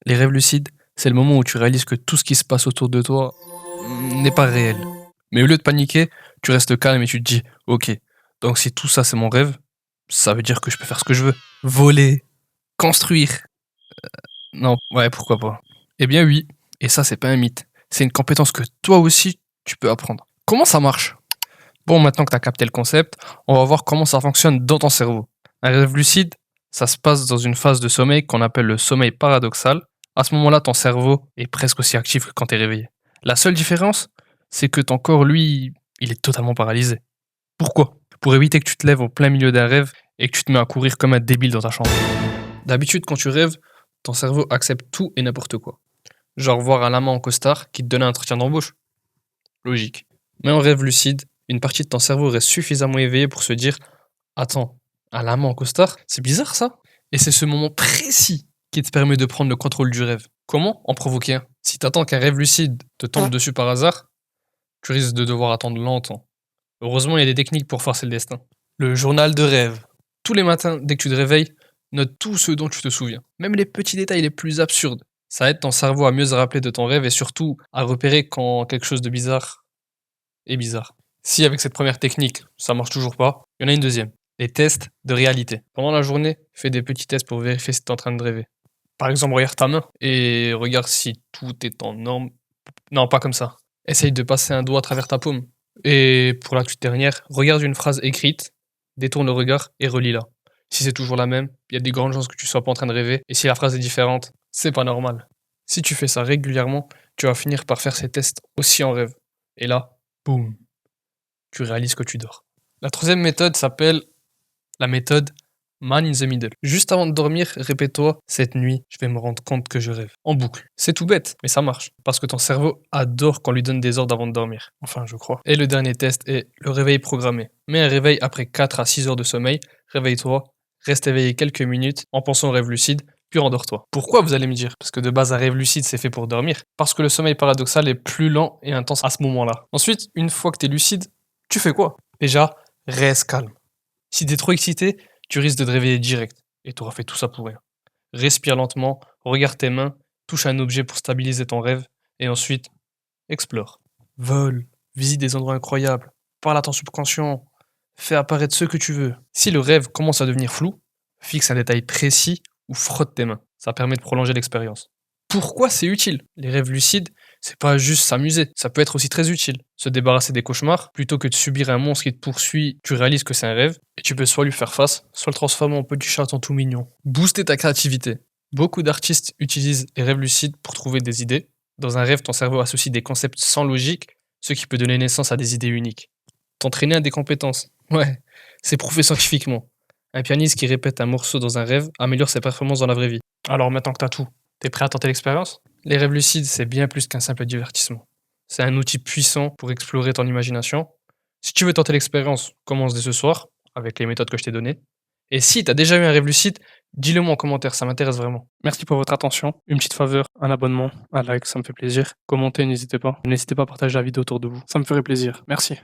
Les rêves lucides, c'est le moment où tu réalises que tout ce qui se passe autour de toi n'est pas réel. Mais au lieu de paniquer, tu restes calme et tu te dis, ok, donc si tout ça c'est mon rêve, ça veut dire que je peux faire ce que je veux. Voler, construire. Non, ouais, pourquoi pas. Eh bien oui, et ça c'est pas un mythe. C'est une compétence que toi aussi tu peux apprendre. Comment ça marche? Bon, maintenant que tu as capté le concept, on va voir comment ça fonctionne dans ton cerveau. Un rêve lucide, ça se passe dans une phase de sommeil qu'on appelle le sommeil paradoxal. À ce moment-là, ton cerveau est presque aussi actif que quand tu es réveillé. La seule différence, c'est que ton corps, lui, il est totalement paralysé. Pourquoi? Pour éviter que tu te lèves au plein milieu d'un rêve et que tu te mets à courir comme un débile dans ta chambre. D'habitude, quand tu rêves, ton cerveau accepte tout et n'importe quoi. Genre voir un lama en costard qui te donne un entretien d'embauche. Logique. Mais en rêve lucide, une partie de ton cerveau reste suffisamment éveillée pour se dire: attends, un lama en costard, c'est bizarre ça? Et c'est ce moment précis qui te permet de prendre le contrôle du rêve. Comment en provoquer un? Si t'attends qu'un rêve lucide te tombe dessus par hasard, tu risques de devoir attendre longtemps. Heureusement, il y a des techniques pour forcer le destin. Le journal de rêve. Tous les matins, dès que tu te réveilles, note tout ce dont tu te souviens. Même les petits détails les plus absurdes. Ça aide ton cerveau à mieux se rappeler de ton rêve et surtout à repérer quand quelque chose de bizarre est bizarre. Si avec cette première technique, ça marche toujours pas, il y en a une deuxième. Les tests de réalité. Pendant la journée, fais des petits tests pour vérifier si tu es en train de rêver. Par exemple, regarde ta main et regarde si tout est en norme. Non, pas comme ça. Essaye de passer un doigt à travers ta paume. Et pour la toute dernière, regarde une phrase écrite, détourne le regard et relis-la. Si c'est toujours la même, il y a des grandes chances que tu sois pas en train de rêver. Et si la phrase est différente, c'est pas normal. Si tu fais ça régulièrement, tu vas finir par faire ces tests aussi en rêve. Et là, boum, tu réalises que tu dors. La troisième méthode s'appelle la méthode Man in the Middle. Juste avant de dormir, répète-toi: cette nuit, je vais me rendre compte que je rêve. En boucle. C'est tout bête, mais ça marche. Parce que ton cerveau adore qu'on lui donne des ordres avant de dormir. Enfin, je crois. Et le dernier test est le réveil programmé. Mets un réveil après 4 à 6 heures de sommeil, réveille-toi, reste éveillé quelques minutes en pensant au rêve lucide, puis rendors-toi. Pourquoi, vous allez me dire? Parce que de base, un rêve lucide, c'est fait pour dormir. Parce que le sommeil paradoxal est plus lent et intense à ce moment-là. Ensuite, une fois que t'es lucide, tu fais quoi? Déjà, reste calme. Si t'es trop excité, tu risques de te réveiller direct. Et t'auras fait tout ça pour rien. Respire lentement, regarde tes mains, touche un objet pour stabiliser ton rêve, et ensuite, explore. Vole, visite des endroits incroyables, parle à ton subconscient, fais apparaître ce que tu veux. Si le rêve commence à devenir flou, fixe un détail précis ou frotte tes mains. Ça permet de prolonger l'expérience. Pourquoi c'est utile? Les rêves lucides, c'est pas juste s'amuser, ça peut être aussi très utile. Se débarrasser des cauchemars, plutôt que de subir un monstre qui te poursuit, tu réalises que c'est un rêve, et tu peux soit lui faire face, soit le transformer en petit chaton tout mignon. Booster ta créativité. Beaucoup d'artistes utilisent les rêves lucides pour trouver des idées. Dans un rêve, ton cerveau associe des concepts sans logique, ce qui peut donner naissance à des idées uniques. T'entraîner à des compétences. Ouais, c'est prouvé scientifiquement. Un pianiste qui répète un morceau dans un rêve améliore ses performances dans la vraie vie. Alors maintenant que t'as tout, t'es prêt à tenter l'expérience? Les rêves lucides, c'est bien plus qu'un simple divertissement. C'est un outil puissant pour explorer ton imagination. Si tu veux tenter l'expérience, commence dès ce soir, avec les méthodes que je t'ai données. Et si t'as déjà eu un rêve lucide, dis-le moi en commentaire, ça m'intéresse vraiment. Merci pour votre attention. Une petite faveur, un abonnement, un like, ça me fait plaisir. Commentez, n'hésitez pas. N'hésitez pas à partager la vidéo autour de vous. Ça me ferait plaisir. Merci.